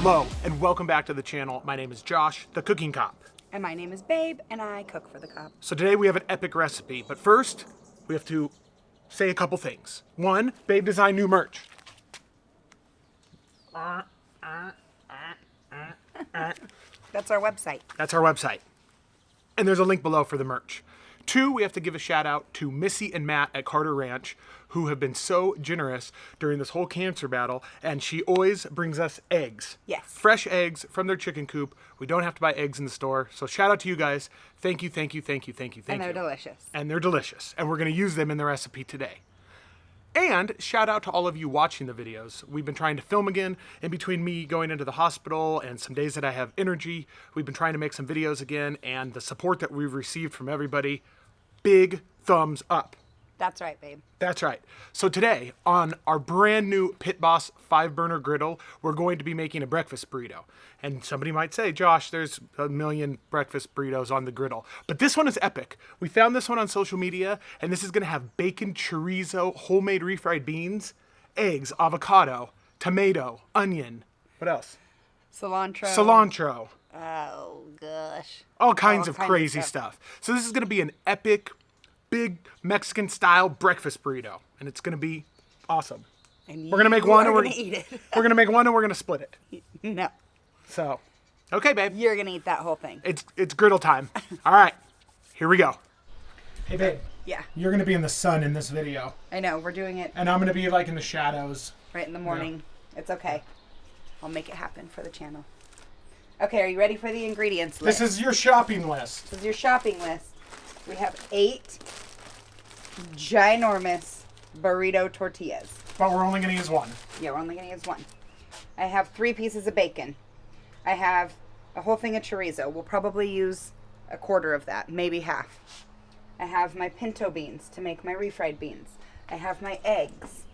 Hello, and welcome back to the channel. My name is Josh, the Cooking Cop. And my name is Babe, and I cook for the cop. So today we have an epic recipe, but first, we have to say a couple things. One, Babe designed new merch. That's our website. That's our website. And there's a link below for the merch. Two, we have to give a shout out to Missy and Matt at Carter Ranch, who have been so generous during this whole cancer battle, and she always brings us eggs. Yes. Fresh eggs from their chicken coop. We don't have to buy eggs in the store. So shout out to you guys. Thank you, thank you, thank you, thank you, thank you. And they're delicious. And they're delicious. And we're going to use them in the recipe today. And shout out to all of you watching the videos. We've been trying to film again in between me going into the hospital and some days that I have energy. We've been trying to make some videos again, and the support that we've received from everybody, big thumbs up. That's right, Babe. That's right. So today, on our brand new Pit Boss 5-burner griddle, we're going to be making a breakfast burrito. And somebody might say, Josh, there's a million breakfast burritos on the griddle. But this one is epic. We found this one on social media, and this is going to have bacon, chorizo, homemade refried beans, eggs, avocado, tomato, onion. What else? Cilantro. Oh, gosh. All kinds of crazy stuff. So this is going to be an epic, big Mexican-style breakfast burrito, and it's going to be awesome. And we're going to make one, and we're going to eat it. We're going to make one, and we're going to split it. No. So, okay, babe. You're going to eat that whole thing. It's griddle time. All right, here we go. Hey, babe. Yeah. You're going to be in the sun in this video. I know. We're doing it And I'm going to be like in the shadows. right in the morning. Yeah. It's okay. I'll make it happen for the channel. Okay, are you ready for the ingredients list? This is your shopping list. This is your shopping list. We have 8 ginormous burrito tortillas. But we're only going to use one. Yeah, we're only going to use one. I have 3 pieces of bacon. I have a whole thing of chorizo. We'll probably use a quarter of that, maybe half. I have my pinto beans to make my refried beans. I have my eggs.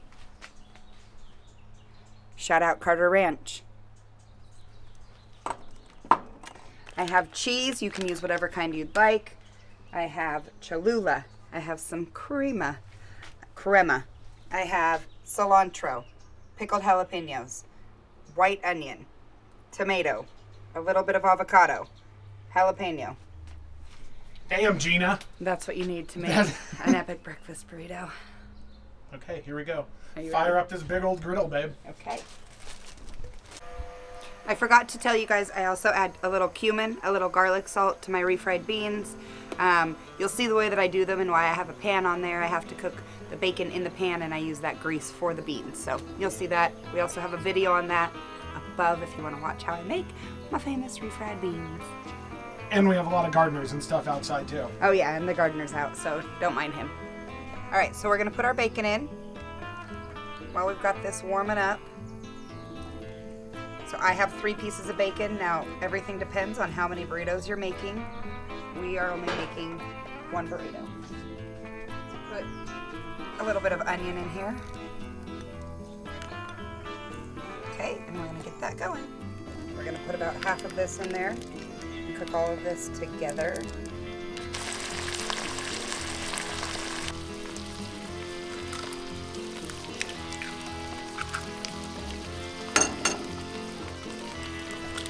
Shout out Carter Ranch. I have cheese. You can use whatever kind you'd like. I have Cholula. I have some crema. I have cilantro, pickled jalapenos, white onion, tomato, a little bit of avocado, jalapeno. Damn, Gina. That's what you need to make an epic breakfast burrito. Okay, here we go. Are you Fire ready? up this big old griddle, babe. Okay. I forgot to tell you guys, I also add a little cumin, a little garlic salt to my refried beans. You'll see the way that I do them and why I have a pan on there. I have to cook the bacon in the pan, and I use that grease for the beans. So you'll see that. We also have a video on that above if you want to watch how I make my famous refried beans. And we have a lot of gardeners and stuff outside, too. Oh yeah, and the gardener's out, so don't mind him. All right, so we're going to put our bacon in while we've got this warming up. So I have 3 pieces of bacon. Now, everything depends on how many burritos you're making. We are only making 1 burrito. So put a little bit of onion in here. Okay, and we're gonna get that going. We're gonna put about half of this in there and cook all of this together.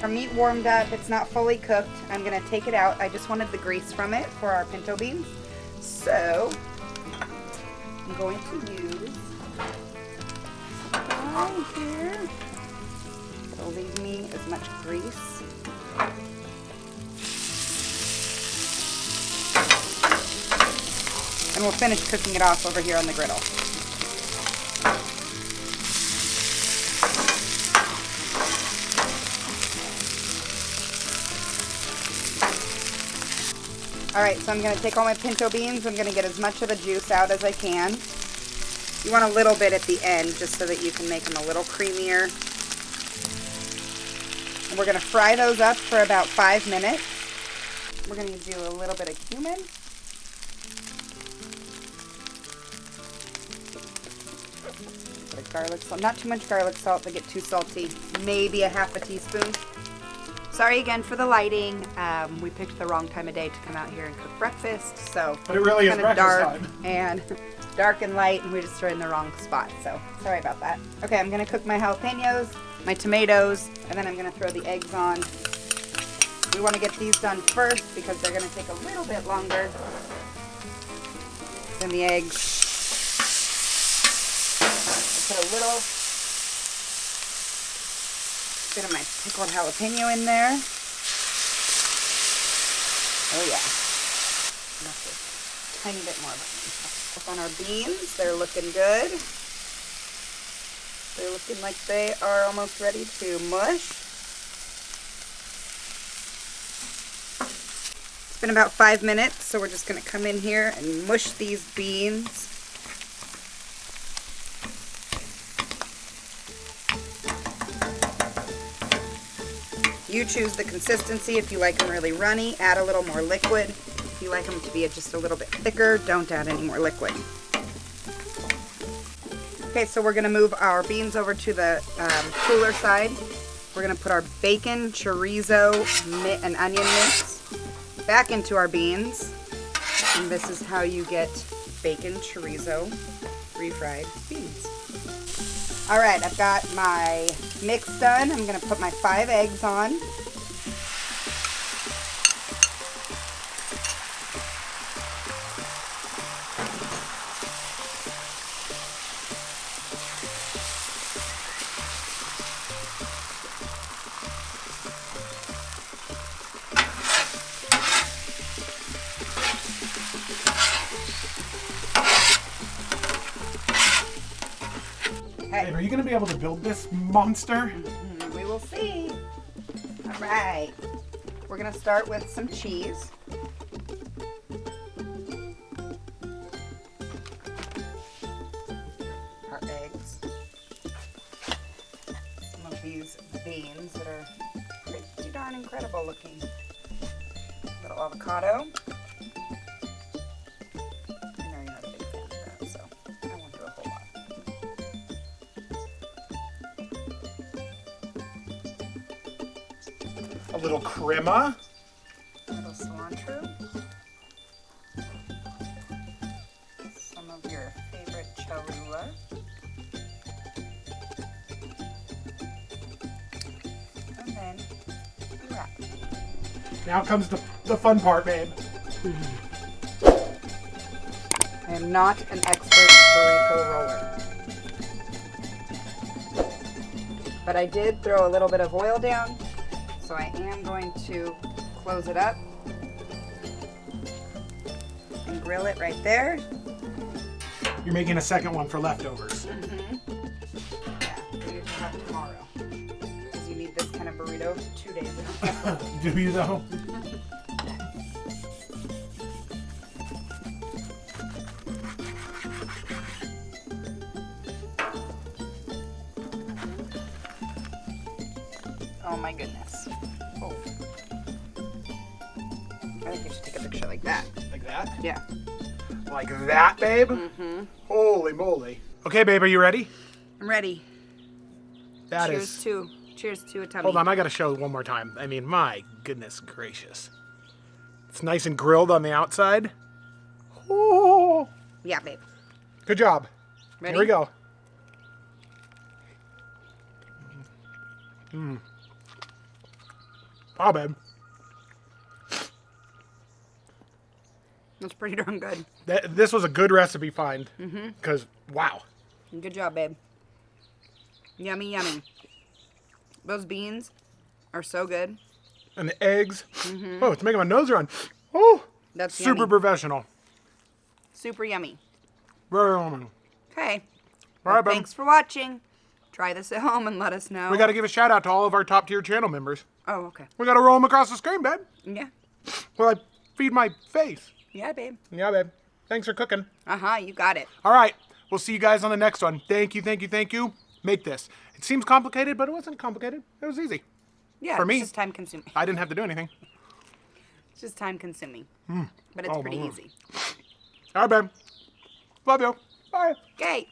Our meat warmed up. It's not fully cooked. I'm going to take it out. I just wanted the grease from it for our pinto beans. So, I'm going to use right here. It'll leave me as much grease. And we'll finish cooking it off over here on the griddle. Alright, so I'm going to take all my pinto beans. I'm going to get as much of the juice out as I can. You want a little bit at the end just so that you can make them a little creamier. And we're going to fry those up for about 5 minutes. We're going to do a little bit of cumin. A bit of garlic salt. Not too much garlic salt to get too salty. Maybe a half a teaspoon. Sorry again for the lighting. We picked the wrong time of day to come out here and cook breakfast, so but it really is kind of breakfast dark time. and dark and light, and we just are in the wrong spot, so sorry about that. Okay, I'm gonna cook my jalapenos, my tomatoes, and then I'm gonna throw the eggs on. We wanna get these done first because they're gonna take a little bit longer than the eggs. I'll put a little bit of my pickled jalapeno in there. Oh yeah. Enough, a tiny bit more. On our beans, they're looking good. They're looking like they are almost ready to mush. It's been about 5 minutes, so we're just going to come in here and mush these beans. You choose the consistency. If you like them really runny, add a little more liquid. If you like them to be just a little bit thicker, don't add any more liquid. Okay, so we're gonna move our beans over to the cooler side. We're gonna put our bacon, chorizo, and onion mix back into our beans. And this is how you get bacon, chorizo, refried beans. All right, I've got my mix done. I'm gonna put my 5 eggs on. Hey, are you going to be able to build this monster? We will see. All right. We're going to start with some cheese. Our eggs. Some of these beans that are pretty darn incredible looking. A little avocado. I know you're not a big fan of that, so I won't do a whole lot. A little crema. A little cilantro. Some of your favorite cholula. And then you wrap. Now comes the fun part, babe. I am not an expert burrito roller. But I did throw a little bit of oil down, so I am going to close it up and grill it right there. You're making a second one for leftovers. Yeah, we usually have tomorrow. Because you need this kind of burrito 2 days in a row. Do you though? Oh my goodness. Oh. I think you should take a picture like that. Like that? Yeah. Like that, babe? Holy moly. Okay, babe, are you ready? I'm ready. Cheers to a tummy. Hold on, I gotta show one more time. I mean, my goodness gracious. It's nice and grilled on the outside. Oh, Yeah, babe. good job. Ready? Here we go. Wow, babe. That's pretty darn good. This was a good recipe find. Because, wow. Good job, babe. Yummy, yummy. Those beans are so good. And the eggs. Oh, it's making my nose run. Oh, That's super yummy. professional. Super yummy. Very yummy. Okay. All right, babe. Thanks for watching. Try this at home and let us know. We got to give a shout out to all of our top tier channel members. Oh, okay. We got to roll them across the screen, babe. Yeah. While I feed my face. Yeah, babe. Yeah, babe. Thanks for cooking. You got it. All right. We'll see you guys on the next one. Thank you, thank you, thank you. Make this. It seems complicated, but it wasn't complicated. It was easy. Yeah, For me. it's just time consuming. I didn't have to do anything. It's just time consuming. But it's Oh, pretty my easy. All right, babe. Love you. Bye. Okay.